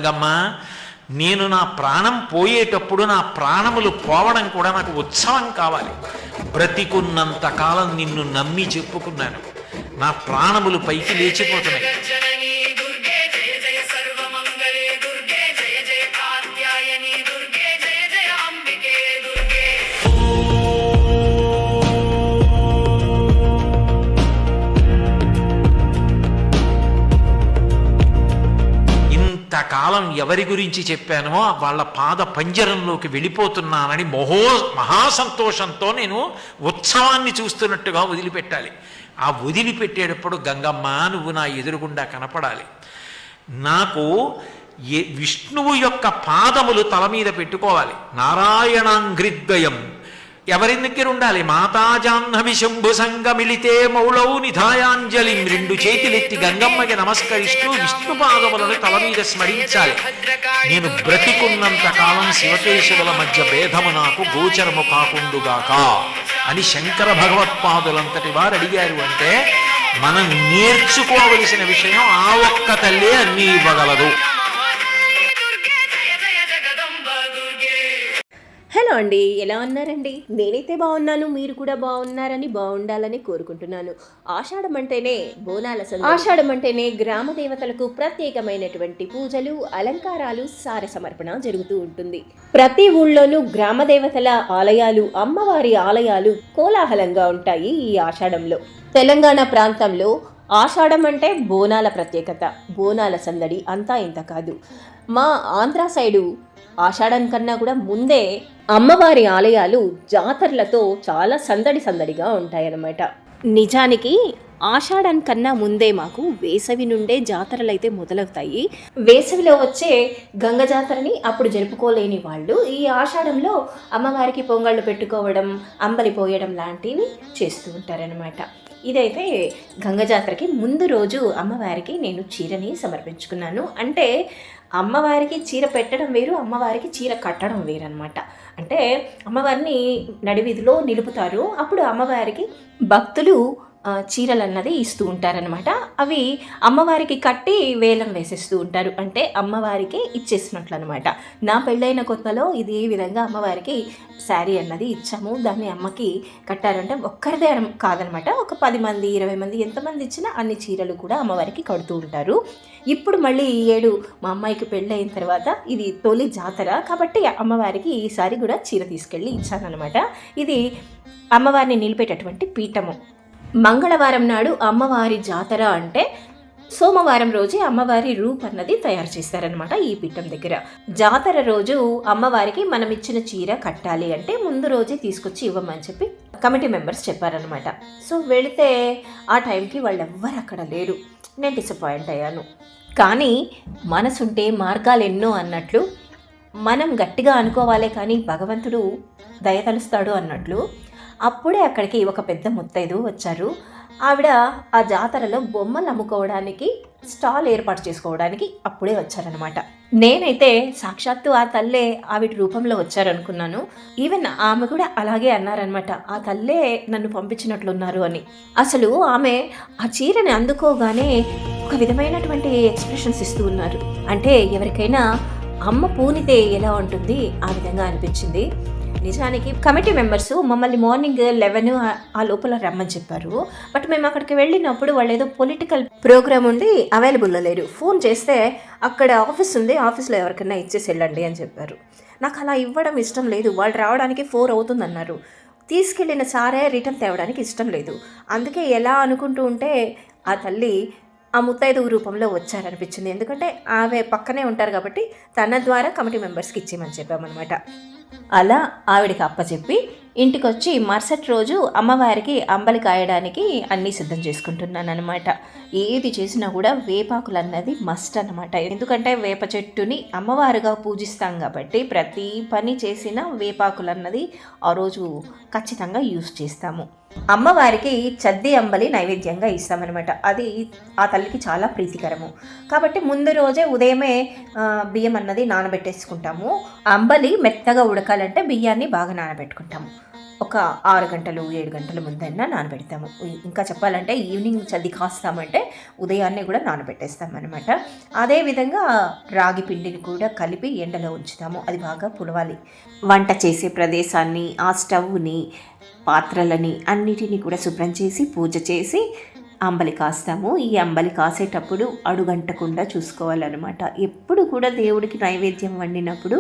గంగమ్మ, నేను నా ప్రాణం పోయేటప్పుడు నా ప్రాణములు పోవడం కూడా నాకు ఉత్సవం కావాలి. బ్రతికున్నంత కాలం నిన్ను నమ్మి చెప్పుకున్నాను, నా ప్రాణములు పైకి లేచిపోతున్నాయి. ఇంతకాలం ఎవరి గురించి చెప్పానో వాళ్ళ పాద పంజరంలోకి వెళ్ళిపోతున్నానని మహాసంతోషంతో నేను ఉత్సవాన్ని చూస్తున్నట్టుగా వదిలిపెట్టాలి. ఆ వదిలిపెట్టేటప్పుడు గంగమ్మ నువ్వు నా ఎదురుగుండా కనపడాలి. నాకు విష్ణువు యొక్క పాదములు తల మీద పెట్టుకోవాలి. నారాయణాంఘ్రిద్వయం ఎవరి దగ్గర ఉండాలి? మాతాజాహ్నవి శంభు సంగమిలితే మౌళౌ నిధాయాంజలి. రెండు చేతులెత్తి గంగమ్మకి నమస్కరిస్తూ విష్ణు పాదములను తల మీద స్మరించాలి. నేను బ్రతికున్నంత కాలం శివకేశవుల మధ్య భేదము నాకు గోచరము కాకుండుగాక అని శంకర భగవత్పాదులంతటి వారు అడిగారు. అంటే మనం నేర్చుకోవలసిన విషయం ఆ ఒక్క తల్లే అన్నీ ఇవ్వగలదు. హలో అండి, ఎలా ఉన్నారండి? నేనైతే బాగున్నాను, మీరు కూడా బాగున్నారని బాగుండాలని కోరుకుంటున్నాను. ఆషాఢం అంటేనే బోనాల సందడి, ఆషాఢం అంటేనే గ్రామ దేవతలకు ప్రత్యేకమైనటువంటి పూజలు, అలంకారాలు, సార సమర్పణ జరుగుతూ ఉంటుంది. ప్రతి ఊళ్ళోనూ గ్రామ దేవతల ఆలయాలు, అమ్మవారి ఆలయాలు కోలాహలంగా ఉంటాయి ఈ ఆషాఢంలో. తెలంగాణ ప్రాంతంలో ఆషాఢం అంటే బోనాల ప్రత్యేకత, బోనాల సందడి అంతా ఇంత కాదు. మా ఆంధ్ర సైడు ఆషాఢం కన్నా కూడా ముందే అమ్మవారి ఆలయాలు జాతరలతో చాలా సందడిగా ఉంటాయన్నమాట. నిజానికి ఆషాఢం కన్నా ముందే మాకు వేసవి నుండే జాతరలు అయితే మొదలవుతాయి. వేసవిలో వచ్చే గంగ జాతరని అప్పుడు జరుపుకోలేని వాళ్ళు ఈ ఆషాఢంలో అమ్మవారికి పొంగళ్ళు పెట్టుకోవడం, అంబలి పోయడం లాంటివి చేస్తూ ఉంటారనమాట. ఇదైతే గంగ జాతరకి ముందు రోజు అమ్మవారికి నేను చీరని సమర్పించుకున్నాను. అంటే అమ్మవారికి చీర పెట్టడం వేరు, అమ్మవారికి చీర కట్టడం వేరు అనమాట. అంటే అమ్మవారిని నడివీధిలో నిలుపుతారు, అప్పుడు అమ్మవారికి భక్తులు చీరలు అన్నది ఇస్తూ ఉంటారనమాట. అవి అమ్మవారికి కట్టి వేలం వేసేస్తూ ఉంటారు, అంటే అమ్మవారికి ఇచ్చేసినట్లు అనమాట. నా పెళ్ళైన కొత్తలో ఇదే విధంగా అమ్మవారికి శారీ అన్నది ఇచ్చాము. దాన్ని అమ్మకి కట్టారంటే ఒక్కరిదే కాదనమాట, ఒక 10 మంది 20 మంది ఎంతమంది ఇచ్చినా అన్ని చీరలు కూడా అమ్మవారికి కడుతూ ఉంటారు. ఇప్పుడు మళ్ళీ ఈ ఏడు మా అమ్మాయికి పెళ్ళైన తర్వాత ఇది తొలి జాతర కాబట్టి అమ్మవారికి ఈసారి కూడా చీర తీసుకెళ్ళి ఇచ్చానమాట. ఇది అమ్మవారిని నిలిపేటటువంటి పీఠము. మంగళవారం నాడు అమ్మవారి జాతర అంటే సోమవారం రోజే అమ్మవారి రూప్ అన్నది తయారు చేస్తారనమాట ఈ పీఠం దగ్గర. జాతర రోజు అమ్మవారికి మనం ఇచ్చిన చీర కట్టాలి అంటే ముందు రోజే తీసుకొచ్చి ఇవ్వమని చెప్పి కమిటీ మెంబర్స్ చెప్పారనమాట. సో వెళితే ఆ టైంకి వాళ్ళు ఎవ్వరు అక్కడ లేరు. నేను డిసప్పాయింట్ అయ్యాను. కానీ మనసుంటే మార్గాలు ఎన్నో అన్నట్లు మనం గట్టిగా అనుకోవాలే కానీ భగవంతుడు దయతలుస్తాడు అన్నట్లు అప్పుడే అక్కడికి ఒక పెద్ద ముత్తైదు వచ్చారు. ఆవిడ ఆ జాతరలో బొమ్మలు అమ్ముకోవడానికి స్టాల్ ఏర్పాటు చేసుకోవడానికి అప్పుడే వచ్చారనమాట. నేనైతే సాక్షాత్తు ఆ తల్లే ఆవిడ రూపంలో వచ్చారనుకున్నాను. ఈవెన్ ఆమె కూడా అలాగే అన్నారనమాట, ఆ తల్లే నన్ను పంపించినట్లున్నారు అని. అసలు ఆమె ఆ చీరని అందుకోగానే ఒక విధమైనటువంటి ఎక్స్ప్రెషన్స్ ఇస్తూ ఉన్నారు. అంటే ఎవరికైనా అమ్మ పూనితే ఎలా ఉంటుంది ఆ విధంగా అనిపించింది. నిజానికి కమిటీ మెంబర్స్ మమ్మల్ని మార్నింగ్ 11 ఆ లోపల రమ్మని చెప్పారు. బట్ మేము అక్కడికి వెళ్ళినప్పుడు వాళ్ళు ఏదో పొలిటికల్ ప్రోగ్రామ్ ఉండి అవైలబుల్లో లేరు. ఫోన్ చేస్తే అక్కడ ఆఫీస్ ఉంది, ఆఫీస్లో ఎవరికైనా ఇచ్చేసి వెళ్ళండి అని చెప్పారు. నాకు అలా ఇవ్వడం ఇష్టం లేదు. వాళ్ళు రావడానికి 4 అవుతుందన్నారు. తీసుకెళ్ళిన సారే రిటర్న్ తేవడానికి ఇష్టం లేదు. అందుకే ఎలా అనుకుంటూ ఉంటే ఆ తల్లి ఆ ముత్తైదు రూపంలో వచ్చారనిపించింది. ఎందుకంటే ఆమె పక్కనే ఉంటారు కాబట్టి తన ద్వారా కమిటీ మెంబర్స్కి ఇచ్చేయమని చెప్పామన్నమాట. అలా ఆవిడికి అప్పచెప్పి ఇంటికి వచ్చి మరుసటి రోజు అమ్మవారికి అంబలి కాయడానికి అన్నీ సిద్ధం చేసుకుంటున్నాను అనమాట. ఏది చేసినా కూడా వేపాకులు అన్నది మస్ట్ అనమాట. ఎందుకంటే వేప చెట్టుని అమ్మవారుగా పూజిస్తాం కాబట్టి ప్రతి పని చేసిన వేపాకులు అన్నది ఆ రోజు ఖచ్చితంగా యూజ్ చేస్తాము. అమ్మవారికి చద్ది అంబలి నైవేద్యంగా ఇస్తామన్నమాట. అది ఆ తల్లికి చాలా ప్రీతికరము కాబట్టి ముందు రోజే ఉదయమే బియ్యం అన్నది నానబెట్టేసుకుంటాము. అంబలి మెత్తగా ఉడకాలంటే బియ్యాన్ని బాగా నానబెట్టుకుంటాము. ఒక 6 గంటలు 7 గంటల ముందైనా నానబెడతాము. ఇంకా చెప్పాలంటే ఈవినింగ్ చద్ది కాస్తామంటే ఉదయాన్నే కూడా నానబెట్టేస్తామన్నమాట. అదేవిధంగా రాగి పిండిని కూడా కలిపి ఎండలో ఉంచుతాము. అది బాగా పులవాలి. వంట చేసే ప్రదేశాన్ని, ఆ స్టవ్ని, పాత్రలని అన్నిటినీ కూడా శుభ్రం చేసి పూజ చేసి అంబలి కాస్తాము. ఈ అంబలి కాసేటప్పుడు అడుగంటకుండా చూసుకోవాలన్నమాట. ఎప్పుడు కూడా దేవుడికి నైవేద్యం వండినప్పుడు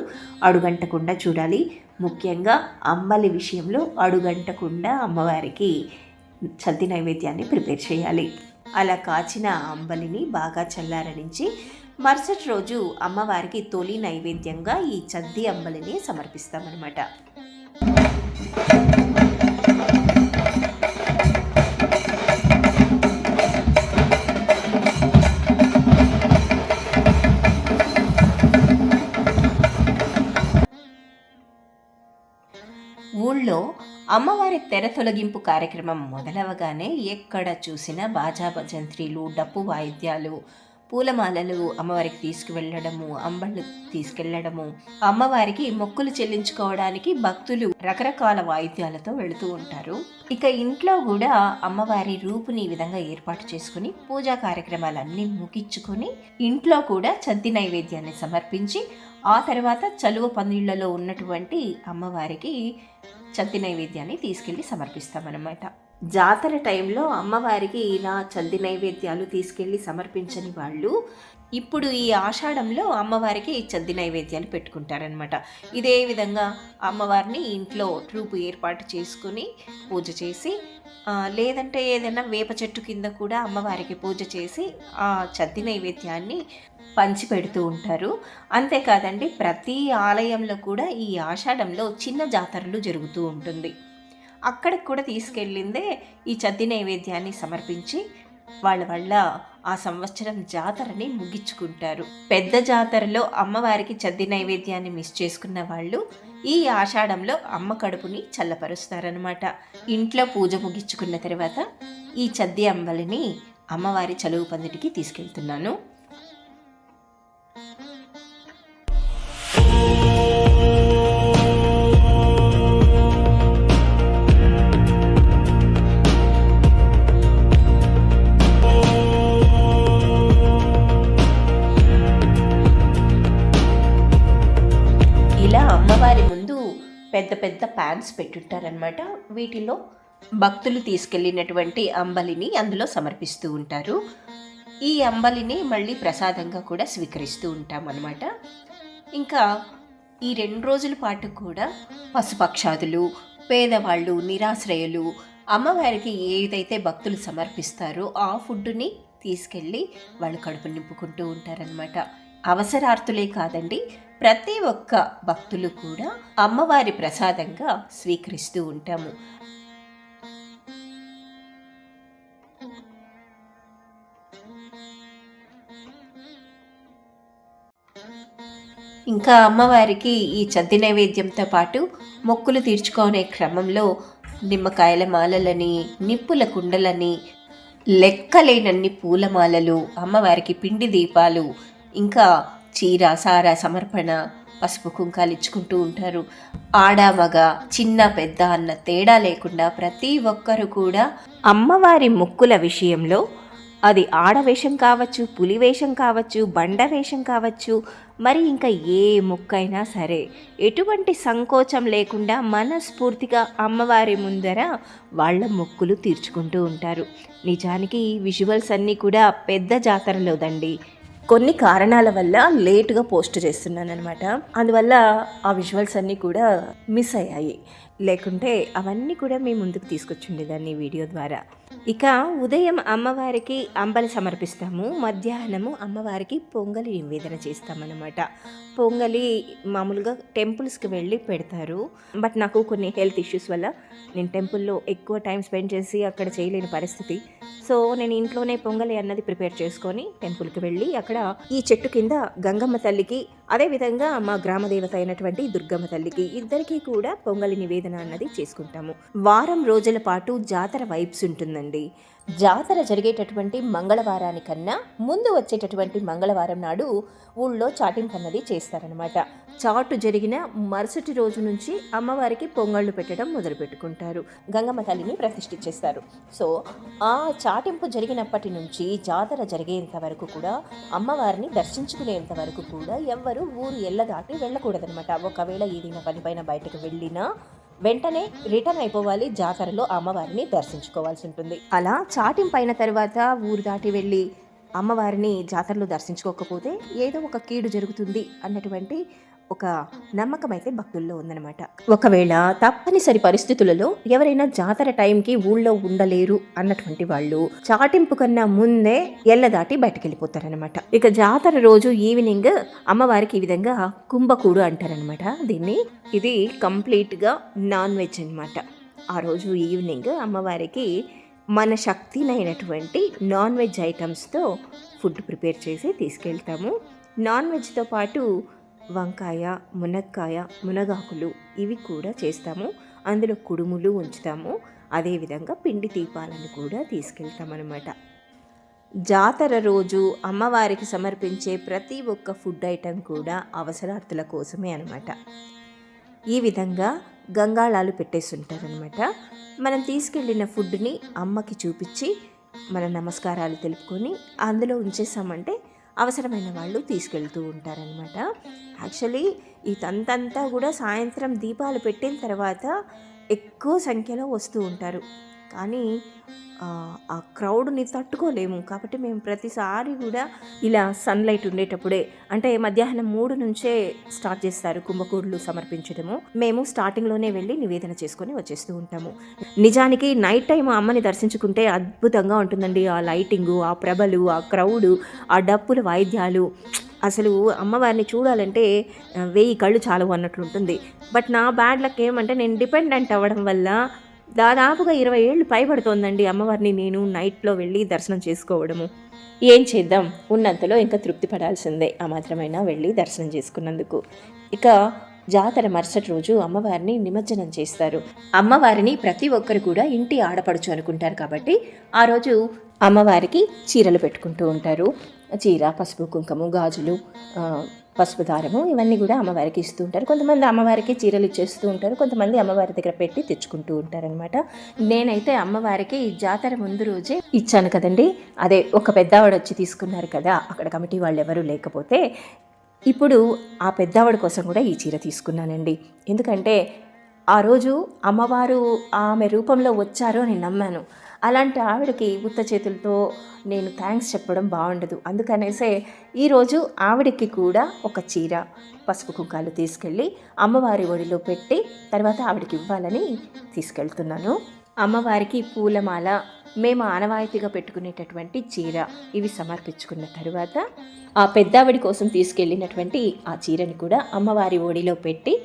అడుగంటకుండా చూడాలి. ముఖ్యంగా అంబలి విషయంలో అడుగంటకుండా అమ్మవారికి చద్ది నైవేద్యాన్ని ప్రిపేర్ చేయాలి. అలా కాచిన అంబలిని బాగా చల్లారనించి మరుసటి రోజు అమ్మవారికి తొలి నైవేద్యంగా ఈ చద్ది అంబలిని సమర్పిస్తామన్నమాట. ఊళ్ళో అమ్మవారి తెర తొలగింపు కార్యక్రమం మొదలవగానే ఎక్కడ చూసినా బాజా భజంత్రీలు, డప్పు వాయిద్యాలు, పూలమాలలు అమ్మవారికి తీసుకువెళ్ళడము, అంబళ్ళు తీసుకెళ్లడము, అమ్మవారికి మొక్కులు చెల్లించుకోవడానికి భక్తులు రకరకాల వాయిద్యాలతో వెళుతూ ఉంటారు. ఇక ఇంట్లో కూడా అమ్మవారి రూపుని ఈ విధంగా ఏర్పాటు చేసుకుని పూజా కార్యక్రమాలన్నీ ముగించుకొని ఇంట్లో కూడా చద్ది నైవేద్యాన్ని సమర్పించి ఆ తర్వాత చలువ పందిళ్లలో ఉన్నటువంటి అమ్మవారికి చద్ది నైవేద్యాన్ని తీసుకెళ్ళి సమర్పిస్తామన్నమాట. జాతర టైంలో అమ్మవారికి ఇలా చద్ది నైవేద్యాలు తీసుకెళ్ళి సమర్పించని వాళ్ళు ఇప్పుడు ఈ ఆషాఢంలో అమ్మవారికి చద్ది నైవేద్యాలు పెట్టుకుంటారనమాట. ఇదే విధంగా అమ్మవారిని ఇంట్లో రూపు ఏర్పాటు చేసుకుని పూజ చేసి, లేదంటే ఏదైనా వేప చెట్టు కింద కూడా అమ్మవారికి పూజ చేసి ఆ చద్ది నైవేద్యాన్ని పంచి పెడుతూ ఉంటారు. అంతేకాదండి, ప్రతి ఆలయంలో కూడా ఈ ఆషాఢంలో చిన్న జాతరలు జరుగుతూ ఉంటుంది. అక్కడికి కూడా తీసుకెళ్ళిందే ఈ చద్ది నైవేద్యాన్ని సమర్పించి వాళ్ళ ఆ సంవత్సరం జాతరని ముగించుకుంటారు. పెద్ద జాతరలో అమ్మవారికి చద్ది నైవేద్యాన్ని మిస్ చేసుకున్న వాళ్ళు ఈ ఆషాఢంలో అమ్మ కడుపుని చల్లపరుస్తారనమాట. ఇంట్లో పూజ ముగించుకున్న తర్వాత ఈ చద్ది అంబలిని అమ్మవారి చలువు పందిటికి తీసుకెళ్తున్నాను. ఇలా అమ్మవారి ముందు పెద్ద పెద్ద ప్యాన్స్ పెట్టుంటారనమాట. వీటిలో భక్తులు తీసుకెళ్ళినటువంటి అంబలిని అందులో సమర్పిస్తూ ఉంటారు. ఈ అంబలిని మళ్ళీ ప్రసాదంగా కూడా స్వీకరిస్తూ ఉంటామన్నమాట. ఇంకా ఈ 2 రోజుల పాటు కూడా పశుపక్షాదులు, పేదవాళ్ళు, నిరాశ్రయులు అమ్మవారికి ఏదైతే భక్తులు సమర్పిస్తారో ఆ ఫుడ్ని తీసుకెళ్ళి వాళ్ళు కడుపు నింపుకుంటూ ఉంటారనమాట. అవసరార్థులే కాదండి, ప్రతి ఒక్క భక్తులు కూడా అమ్మవారి ప్రసాదంగా స్వీకరిస్తూ ఉంటాము. ఇంకా అమ్మవారికి ఈ చద్ది నైవేద్యంతో పాటు మొక్కులు తీర్చుకునే క్రమంలో నిమ్మకాయల మాలలని, నిప్పుల కుండలని, లెక్కలేనన్ని పూలమాలలు, అమ్మవారికి పిండి దీపాలు, ఇంకా చీర సారా సమర్పణ, పసుపు కుంకాలు ఇచ్చుకుంటూ ఉంటారు. ఆడ మగ, చిన్న పెద్ద అన్న తేడా లేకుండా ప్రతి ఒక్కరు కూడా అమ్మవారి మొక్కుల విషయంలో, అది ఆడవేషం కావచ్చు, పులివేషం కావచ్చు, బండ వేషం కావచ్చు, మరి ఇంకా ఏ మొక్కైనా సరే ఎటువంటి సంకోచం లేకుండా మనస్ఫూర్తిగా అమ్మవారి ముందర వాళ్ళ మొక్కులు తీర్చుకుంటూ ఉంటారు. నిజానికి ఈ విజువల్స్ అన్నీ కూడా పెద్ద జాతరలోదండి. కొన్ని కారణాల వల్ల లేటుగా పోస్ట్ చేస్తున్నాను అనమాట. అందువల్ల ఆ విజువల్స్ అన్నీ కూడా మిస్ అయ్యాయి. లేకుంటే అవన్నీ కూడా మీ ముందుకు తీసుకొచ్చిండేదాన్ని వీడియో ద్వారా. ఇక ఉదయం అమ్మవారికి అంబలి సమర్పిస్తాము. మధ్యాహ్నము అమ్మవారికి పొంగలి నివేదన చేస్తామన్నమాట. పొంగలి మామూలుగా టెంపుల్స్కి వెళ్ళి పెడతారు. బట్ నాకు కొన్ని హెల్త్ ఇష్యూస్ వల్ల నేను టెంపుల్లో ఎక్కువ టైం స్పెండ్ చేసి అక్కడ చేయలేని పరిస్థితి. సో నేను ఇంట్లోనే పొంగలి అన్నది ప్రిపేర్ చేసుకొని టెంపుల్కి వెళ్ళి అక్కడ ఈ చెట్టు కింద గంగమ్మ తల్లికి, అదేవిధంగా మా గ్రామదేవత అయినటువంటి దుర్గమ్మ తల్లికి ఇద్దరికీ కూడా పొంగలి నివేదన అన్నది చేసుకుంటాము. వారం రోజుల పాటు జాతర వైబ్స్ ఉంటుందండి. జాతర జరిగేటటువంటి మంగళవారానికన్నా ముందు వచ్చేటటువంటి మంగళవారం నాడు ఊళ్ళో చాటింపు అన్నది చేస్తారనమాట. చాటు జరిగిన మరుసటి రోజు నుంచి అమ్మవారికి పొంగళ్ళు పెట్టడం మొదలు పెట్టుకుంటారు. గంగమ్మ తల్లిని ప్రతిష్ఠించేస్తారు. సో ఆ చాటింపు జరిగినప్పటి నుంచి జాతర జరిగేంత వరకు కూడా అమ్మవారిని దర్శించుకునేంత వరకు కూడా ఎవ్వరూ ఊరు ఎల్ల దాటి వెళ్ళకూడదనమాట. ఒకవేళ ఏదైనా పనిపైన బయటకు వెళ్ళినా వెంటనే రిటర్న్ అయిపోవాలి, జాతరలో అమ్మవారిని దర్శించుకోవాల్సి ఉంటుంది. అలా చాటింపు అయిన తర్వాత ఊరు దాటి వెళ్ళి అమ్మవారిని జాతరలో దర్శించుకోకపోతే ఏదో ఒక కీడు జరుగుతుంది అన్నటువంటి ఒక నమ్మకం అయితే భక్తుల్లో ఉందన్నమాట. ఒకవేళ తప్పనిసరి పరిస్థితులలో ఎవరైనా జాతర టైంకి ఊళ్ళో ఉండలేరు అన్నటువంటి వాళ్ళు చాటింపు కన్నా ముందే ఎల్ల దాటి బయటకు వెళ్ళిపోతారనమాట. ఇక జాతర రోజు ఈవినింగ్ అమ్మవారికి ఈ విధంగా కుంభకూడు అంటారనమాట దీన్ని. ఇది కంప్లీట్గా నాన్ వెజ్ అనమాట. ఆ రోజు ఈవినింగ్ అమ్మవారికి మన శక్తినైనటువంటి నాన్ వెజ్ ఐటమ్స్తో ఫుడ్ ప్రిపేర్ చేసి తీసుకెళ్తాము. నాన్ వెజ్తో పాటు వంకాయ, మునక్కాయ, మునగాకులు ఇవి కూడా చేస్తాము. అందులో కుడుములు ఉంచుతాము. అదేవిధంగా పిండి దీపాలను కూడా తీసుకెళ్తామన్నమాట. జాతర రోజు అమ్మవారికి సమర్పించే ప్రతి ఒక్క ఫుడ్ ఐటెం కూడా అవసరార్థుల కోసమే అనమాట. ఈ విధంగా గంగాళాలు పెట్టేస్తుంటారనమాట. మనం తీసుకెళ్ళిన ఫుడ్ని అమ్మకి చూపించి మన నమస్కారాలు తెలుపుకొని అందులో ఉంచేసామంటే అవసరమైన వాళ్ళు తీసుకెళ్తూ ఉంటారనమాట. యాక్చువల్లీ ఈ తంతంతా కూడా సాయంత్రం దీపాలు పెట్టిన తర్వాత ఎక్కువ సంఖ్యలో వస్తూ ఉంటారు. కానీ ఆ క్రౌడ్ని తట్టుకోలేము. కాబట్టి మేము ప్రతిసారి కూడా ఇలా సన్లైట్ ఉండేటప్పుడే, అంటే మధ్యాహ్నం 3 నుంచే స్టార్ట్ చేస్తారు కుంభకూడులు సమర్పించడము. మేము స్టార్టింగ్లోనే వెళ్ళి నివేదన చేసుకొని వచ్చేస్తూ ఉంటాము. నిజానికి నైట్ టైం అమ్మని దర్శించుకుంటే అద్భుతంగా ఉంటుందండి. ఆ లైటింగు, ఆ ప్రభలు, ఆ క్రౌడు, ఆ డప్పుల వాయిద్యాలు, అసలు అమ్మవారిని చూడాలంటే 1000 కళ్ళు చాలు అన్నట్లుంటుంది. బట్ నా బ్యాడ్ లక్ ఏమంటే నేను డిపెండెంట్ అవ్వడం వల్ల దాదాపుగా 20 ఏళ్ళు పైబడుతోందండి అమ్మవారిని నేను నైట్లో వెళ్ళి దర్శనం చేసుకోవడము. ఏం చేద్దాం, ఉన్నంతలో ఇంకా తృప్తి పడాల్సిందే. ఆ మాత్రమైనా వెళ్ళి దర్శనం చేసుకున్నందుకు. ఇక జాతర మరుసటి రోజు అమ్మవారిని నిమజ్జనం చేస్తారు. అమ్మవారిని ప్రతి ఒక్కరు కూడా ఇంటి ఆడపడుచు అనుకుంటారు కాబట్టి ఆ రోజు అమ్మవారికి చీరలు పెట్టుకుంటూ ఉంటారు. చీర, పసుపు, కుంకుమ, గాజులు, పసుపు దారము ఇవన్నీ కూడా అమ్మవారికి ఇస్తూ ఉంటారు. కొంతమంది అమ్మవారికి చీరలు ఇచ్చేస్తూ ఉంటారు. కొంతమంది అమ్మవారి దగ్గర పెట్టి తెచ్చుకుంటూ ఉంటారనమాట. నేనైతే అమ్మవారికి జాతర ముందు రోజే ఇచ్చాను కదండి. అదే ఒక పెద్దవాడు వచ్చి తీసుకున్నారు కదా, అక్కడ కమిటీ వాళ్ళు ఎవరూ లేకపోతే ఇప్పుడు ఆ పెద్దవాడి కోసం కూడా ఈ చీర తీసుకున్నానండి. ఎందుకంటే ఆ రోజు అమ్మవారు ఆమె రూపంలో వచ్చారు అని నమ్మాను. అలాంటి ఆవిడకి ఉత్త చేతులతో నేను థ్యాంక్స్ చెప్పడం బాగుండదు. అందుకనేసే ఈరోజు ఆవిడకి కూడా ఒక చీర, పసుపు కుంకాలు తీసుకెళ్ళి అమ్మవారి ఒడిలో పెట్టి తర్వాత ఆవిడకి ఇవ్వాలని తీసుకెళ్తున్నాను. అమ్మవారికి పూలమాల, మేము ఆనవాయితీగా పెట్టుకునేటటువంటి చీర ఇవి సమర్పించుకున్న తర్వాత ఆ పెద్దావిడి కోసం తీసుకెళ్ళినటువంటి ఆ చీరని కూడా అమ్మవారి ఒడిలో పెట్టి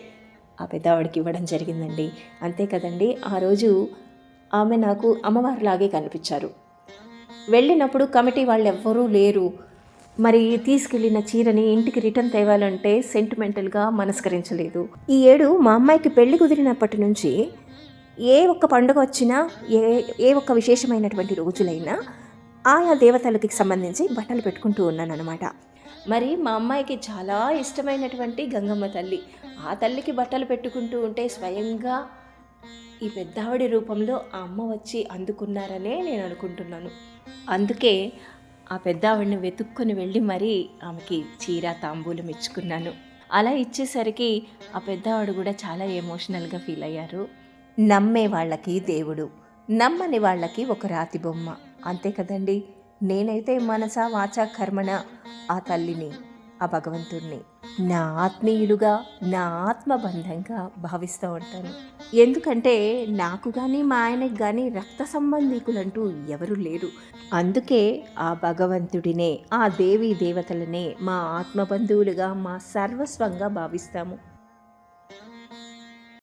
ఆ పెద్దవాడికి ఇవ్వడం జరిగిందండి. అంతే కదండి, ఆ రోజు ఆమె నాకు అమ్మవారిలాగే కనిపించారు. వెళ్ళినప్పుడు కమిటీ వాళ్ళు ఎవ్వరూ లేరు. మరి తీసుకెళ్ళిన చీరని ఇంటికి రిటర్న్ తేవాలంటే సెంటిమెంటల్గా మనస్కరించలేదు. ఈ ఏడు మా అమ్మాయికి పెళ్లి కుదిరినప్పటి నుంచి ఏ ఒక్క పండుగ వచ్చినా, ఏ ఒక్క విశేషమైనటువంటి రోజులైనా ఆయా దేవతలకి సంబంధించి బట్టలు పెట్టుకుంటూ ఉన్నాను అనమాట. మరి మా అమ్మాయికి చాలా ఇష్టమైనటువంటి గంగమ్మ తల్లి, ఆ తల్లికి బట్టలు పెట్టుకుంటూ ఉంటే స్వయంగా ఈ పెద్దావిడి రూపంలో ఆ అమ్మ వచ్చి అందుకున్నారనే నేను అనుకుంటున్నాను. అందుకే ఆ పెద్దావిడిని వెతుక్కొని వెళ్ళి మరీ ఆమెకి చీర, తాంబూలం ఇచ్చుకున్నాను. అలా ఇచ్చేసరికి ఆ పెద్దవాడు కూడా చాలా ఎమోషనల్గా ఫీల్ అయ్యారు. నమ్మే వాళ్ళకి దేవుడు, నమ్మని వాళ్ళకి ఒక రాతి బొమ్మ, అంతే కదండి. నేనైతే మనసా వాచా కర్మణ ఆ తల్లిని, ఆ భగవంతుడిని నా ఆత్మీయులుగా, నా ఆత్మబంధంగా భావిస్తూ ఉంటాను. ఎందుకంటే నాకు కానీ మా ఆయనకి కానీ రక్త సంబంధికులంటూ ఎవరు లేరు. అందుకే ఆ భగవంతుడినే, ఆ దేవీ దేవతలనే మా ఆత్మబంధువులుగా, మా సర్వస్వంగా భావిస్తాము.